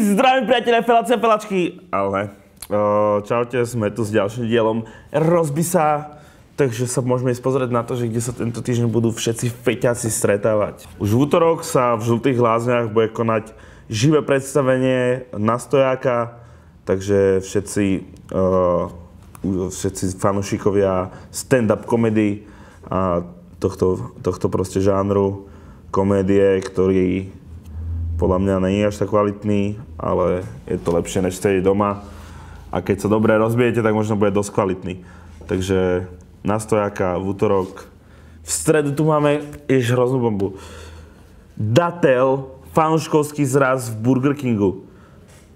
Zdravím priatelia, feláci a feláčky, ale čaute, sme tu s ďalším dielom Rozbij sa, takže sa môžeme ísť pozrieť na to, že kde sa tento týždeň budú všetci feťáci stretávať. Už v útorok sa v Žltých Lázniach bude konať živé predstavenie na stojáka, takže všetci fanúšikovia stand-up komedy a tohto proste žánru komédie, ktorý podľa mňa nie je až tak kvalitný, ale je to lepšie, než sedieť doma. A keď sa dobre rozbijete, tak možno bude dosť kvalitný. Takže na stojáka v útorok. V stredu tu máme hroznú bombu. Datel, fanúškovský zraz v Burger Kingu.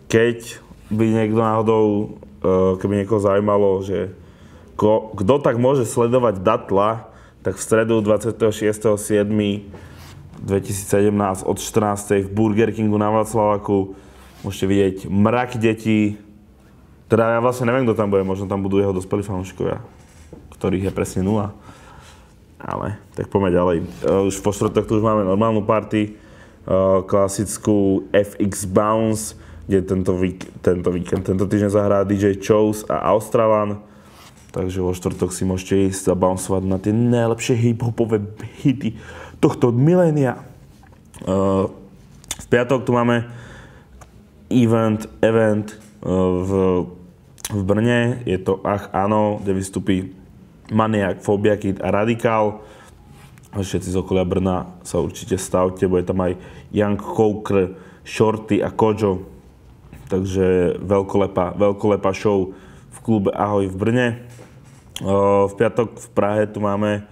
Keď by niekto náhodou, keby niekoho zaujímalo, že kto tak môže sledovať Datla, tak v stredu 26.7.2017 od 14.00 v Burger Kingu na Václaváku môžete vidieť mraky detí. Teda ja vlastne neviem, kto tam bude, možno tam budú jeho dospelí fanúšikovia, ktorých je presne 0. Ale tak poďme ďalej. Už po štvrtok tu už máme normálnu party, klasickú FX Bounce, kde tento týždeň zahrá DJ Chose a Australan. Takže vo štvrtok si môžete ísť zabouncovať na tie najlepšie hip-hopové hity tohto milénia. V piatok tu máme event v Brne. Je to Ach áno, kde vystupí Maniak, Phobia Kid a Radikál. Všetci z okolia Brna sa určite stavte, bude tam aj Young Coker, Shorty a Kojo. Takže veľkolepá show v klube Ahoj v Brne. V piatok v Prahe tu máme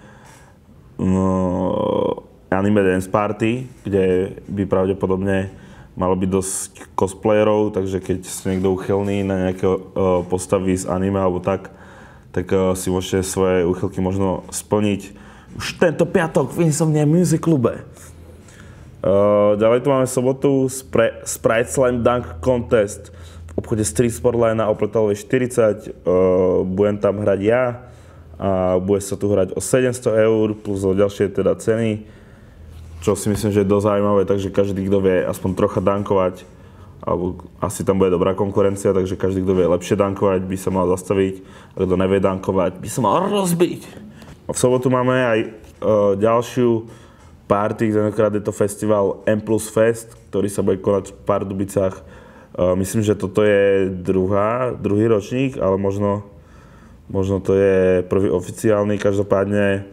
Anime Dance Party, kde by pravdepodobne malo byť dosť cosplayerov, takže keď ste niekto uchylný na nejaké postavy z anime alebo tak si môžete svoje úchylky možno splniť už tento piatok v Insomnia Music Klube. Ďalej tu máme sobotu Sprite Slam Dunk Contest v obchode Street Sport Line na Opletalovej 40. Budem tam hrať ja a bude sa tu hrať o 700 eur plus o ďalšie teda ceny, čo si myslím, že je dosť zaujímavé, takže každý, kto vie aspoň trocha dankovať, alebo asi tam bude dobrá konkurencia, takže každý, kto vie lepšie dankovať, by sa mal zastaviť, a kto nevie dankovať, by sa mal rozbiť. A v sobotu máme aj ďalšiu party, tentokrát je to festival M Plus Fest, ktorý sa bude konať v Pardubicách. Myslím, že toto je druhý ročník, ale možno to je prvý oficiálny. Každopádne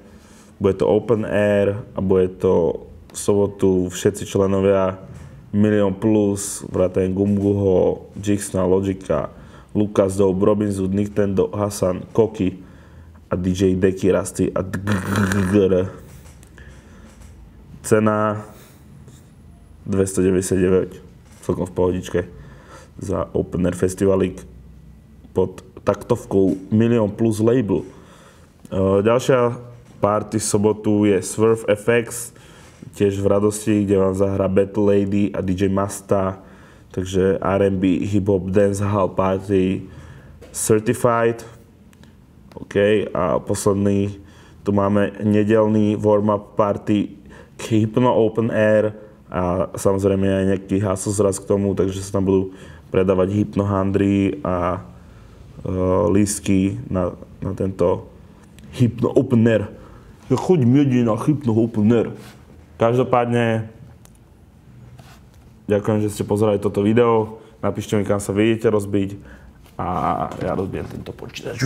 bude to open air a bude to v sobotu všetci členovia Milion Plus, vrátane Gumguho, Jixna, Logika, Lukas Dope, Robin Zood, Nintendo, Hasan, Koki a DJ Deki, Rasty a Dgr. Cena 299, celkom v pohodičke za Open Air Festivalík pod taktovkou Milion Plus label. Ďalšia party v sobotu je Swerve FX, tiež v Radosti, kde vám zahrá Battle Lady a DJ Masta, takže R&B, hip-hop, dancehall party Certified. OK, a posledný, tu máme nedelný warm-up party Hypno Open Air a samozrejme aj nejaký hustle zraz k tomu, takže sa tam budú predávať hypnohandry a lístky na tento Hypno Open Air. Choďme na Hypno Open Air. Každopádne, ďakujem, že ste pozerali toto video. Napíšte mi, kam sa vidíte rozbiť a ja rozbijem tento počítač.